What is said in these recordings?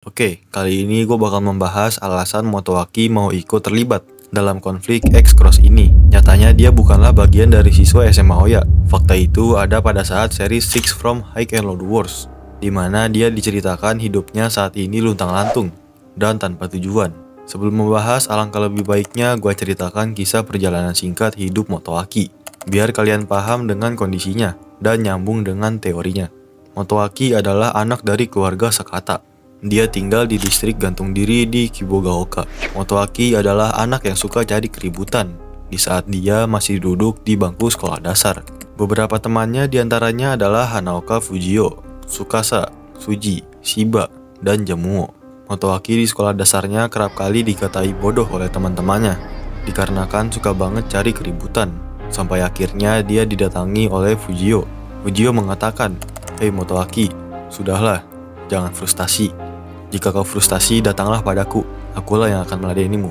Oke, kali ini gue bakal membahas alasan Motoaki mau ikut terlibat dalam konflik X-Cross ini. Nyatanya dia bukanlah bagian dari siswa SMA Oya. Fakta itu ada pada saat seri Six from High and Low Wars, di mana dia diceritakan hidupnya saat ini luntang-lantung dan tanpa tujuan. Sebelum membahas, alangkah lebih baiknya gue ceritakan kisah perjalanan singkat hidup Motoaki, biar kalian paham dengan kondisinya dan nyambung dengan teorinya. Motoaki adalah anak dari keluarga Sakata. Dia tinggal di distrik gantung diri di Kibogaoka. Motoaki adalah anak yang suka cari keributan di saat dia masih duduk di bangku sekolah dasar. Beberapa temannya diantaranya adalah Hanaoka Fujio, Tsukasa, Suji, Shiba, dan Jamuo. Motoaki di sekolah dasarnya kerap kali dikatai bodoh oleh teman-temannya dikarenakan suka banget cari keributan. Sampai akhirnya dia didatangi oleh Fujio. Fujio mengatakan, "Hei Motoaki, sudahlah, jangan frustasi. Jika kau frustasi, datanglah padaku. Akulah yang akan meladenimu."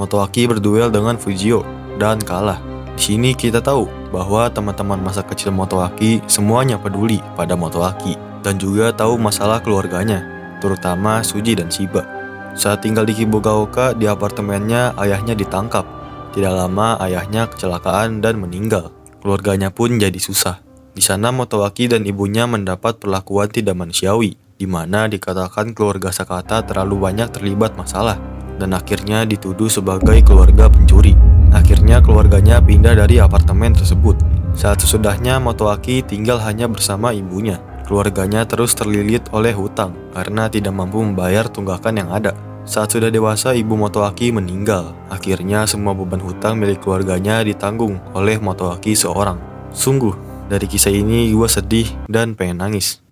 Motoaki berduel dengan Fujio dan kalah. Di sini kita tahu bahwa teman-teman masa kecil Motoaki semuanya peduli pada Motoaki dan juga tahu masalah keluarganya, terutama Suji dan Shiba. Saat tinggal di Kibogaoka, di apartemennya ayahnya ditangkap. Tidak lama ayahnya kecelakaan dan meninggal. Keluarganya pun jadi susah. Di sana Motoaki dan ibunya mendapat perlakuan tidak manusiawi, di mana dikatakan keluarga Sakata terlalu banyak terlibat masalah dan akhirnya dituduh sebagai keluarga pencuri. Akhirnya keluarganya pindah dari apartemen tersebut. Saat sesudahnya Motoaki tinggal hanya bersama ibunya. Keluarganya terus terlilit oleh hutang karena tidak mampu membayar tunggakan yang ada. Saat sudah dewasa, ibu Motoaki meninggal. Akhirnya semua beban hutang milik keluarganya ditanggung oleh Motoaki seorang. Sungguh, dari kisah ini gue sedih dan pengen nangis.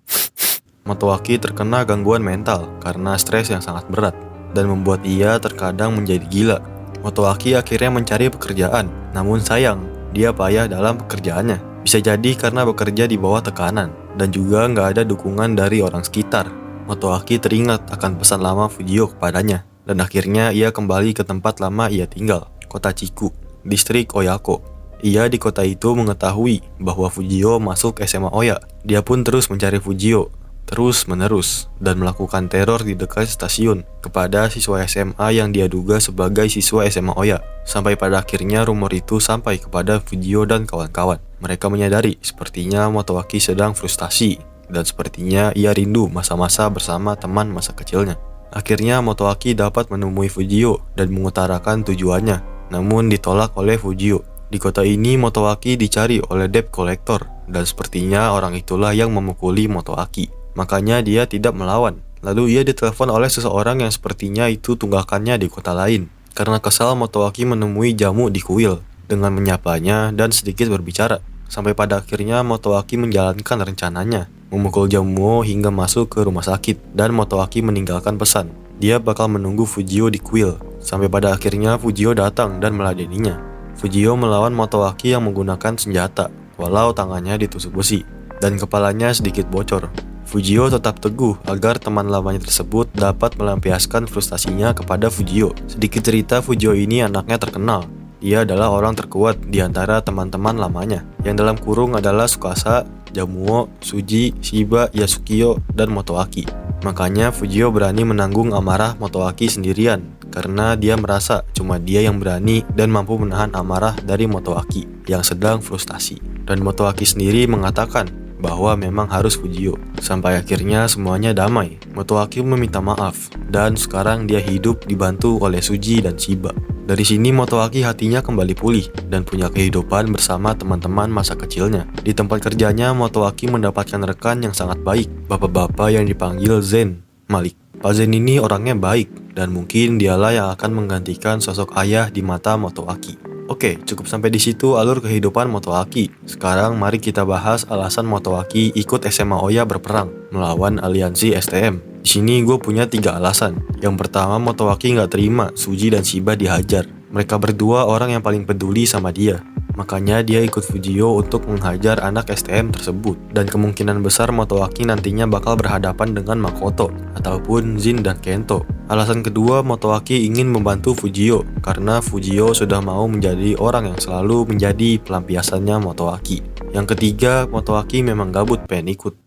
Motoaki terkena gangguan mental karena stres yang sangat berat dan membuat ia terkadang menjadi gila. Motoaki akhirnya mencari pekerjaan, namun sayang, dia payah dalam pekerjaannya. Bisa jadi karena bekerja di bawah tekanan dan juga nggak ada dukungan dari orang sekitar. Motoaki teringat akan pesan lama Fujio kepadanya dan akhirnya ia kembali ke tempat lama ia tinggal, kota Chiku, distrik Oyako. Ia di kota itu mengetahui bahwa Fujio masuk SMA Oya. Dia pun terus mencari Fujio terus-menerus dan melakukan teror di dekat stasiun kepada siswa SMA yang dia duga sebagai siswa SMA Oya. Sampai pada akhirnya rumor itu sampai kepada Fujio dan kawan-kawan. Mereka menyadari sepertinya Motoaki sedang frustasi dan sepertinya ia rindu masa-masa bersama teman masa kecilnya. Akhirnya Motoaki dapat menemui Fujio dan mengutarakan tujuannya, namun ditolak oleh Fujio. Di kota ini Motoaki dicari oleh debt collector dan sepertinya orang itulah yang memukuli Motoaki. Makanya dia tidak melawan. Lalu ia ditelepon oleh seseorang yang sepertinya itu tunggakannya di kota lain. Karena kesal, Motoaki menemui Jamu di kuil dengan menyapanya dan sedikit berbicara. Sampai pada akhirnya Motoaki menjalankan rencananya, memukul Jamuo hingga masuk ke rumah sakit dan Motoaki meninggalkan pesan. Dia bakal menunggu Fujio di kuil. Sampai pada akhirnya Fujio datang dan meladeninya. Fujio melawan Motoaki yang menggunakan senjata, walau tangannya ditusuk besi dan kepalanya sedikit bocor. Fujio tetap teguh agar teman lamanya tersebut dapat melampiaskan frustasinya kepada Fujio. Sedikit cerita, Fujio ini anaknya terkenal. Dia adalah orang terkuat di antara teman-teman lamanya, yang dalam kurung adalah Tsukasa, Jamuo, Suji, Shiba, Yasukiyo, dan Motoaki. Makanya Fujio berani menanggung amarah Motoaki sendirian, karena dia merasa cuma dia yang berani dan mampu menahan amarah dari Motoaki yang sedang frustasi. Dan Motoaki sendiri mengatakan bahwa memang harus Fujio. Sampai akhirnya semuanya damai. Motoaki meminta maaf dan sekarang dia hidup dibantu oleh Suji dan Shiba. Dari sini Motoaki hatinya kembali pulih dan punya kehidupan bersama teman-teman masa kecilnya. Di tempat kerjanya Motoaki mendapatkan rekan yang sangat baik, bapak-bapak yang dipanggil Zen Malik. Pak Zen ini orangnya baik dan mungkin dialah yang akan menggantikan sosok ayah di mata Motoaki. Oke, cukup sampai di situ alur kehidupan Motoaki. Sekarang mari kita bahas alasan Motoaki ikut SMA Oya berperang melawan aliansi STM. Di sini gue punya 3 alasan. Yang pertama, Motoaki nggak terima Suji dan Shiba dihajar. Mereka berdua orang yang paling peduli sama dia. Makanya dia ikut Fujio untuk menghajar anak STM tersebut. Dan kemungkinan besar Motoaki nantinya bakal berhadapan dengan Makoto ataupun Jin dan Kento. Alasan kedua, Motoaki ingin membantu Fujio karena Fujio sudah mau menjadi orang yang selalu menjadi pelampiasannya Motoaki. Yang ketiga, Motoaki memang gabut pengen ikut.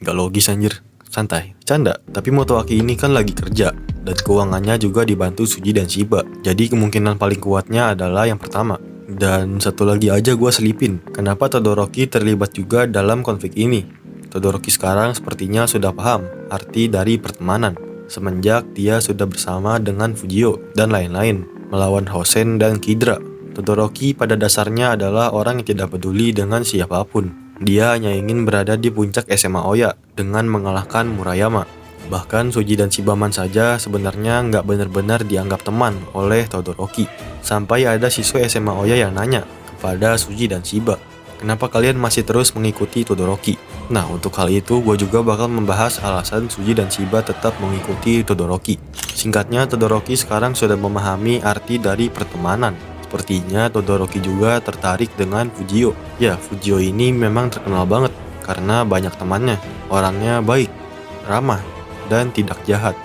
Gak logis anjir. santai, canda. Tapi Motoaki ini kan lagi kerja, dan keuangannya juga dibantu Suji dan Shiba. Jadi kemungkinan paling kuatnya adalah yang pertama. Dan satu lagi aja gue selipin, kenapa Todoroki terlibat juga dalam konflik ini. Todoroki sekarang sepertinya sudah paham arti dari pertemanan, semenjak dia sudah bersama dengan Fujio dan lain-lain, melawan Hosen dan Kidra. Todoroki pada dasarnya adalah orang yang tidak peduli dengan siapapun. Dia hanya ingin berada di puncak SMA Oya dengan mengalahkan Murayama. Bahkan Suji dan Shibaman saja sebenarnya nggak benar-benar dianggap teman oleh Todoroki. Sampai ada siswa SMA Oya yang nanya kepada Suji dan Shiba, kenapa kalian masih terus mengikuti Todoroki? Nah, untuk hal itu gue juga bakal membahas alasan Suji dan Shiba tetap mengikuti Todoroki. Singkatnya, Todoroki sekarang sudah memahami arti dari pertemanan. Sepertinya Todoroki juga tertarik dengan Fujio. Ya, Fujio ini memang terkenal banget karena banyak temannya. Orangnya baik, ramah, dan tidak jahat.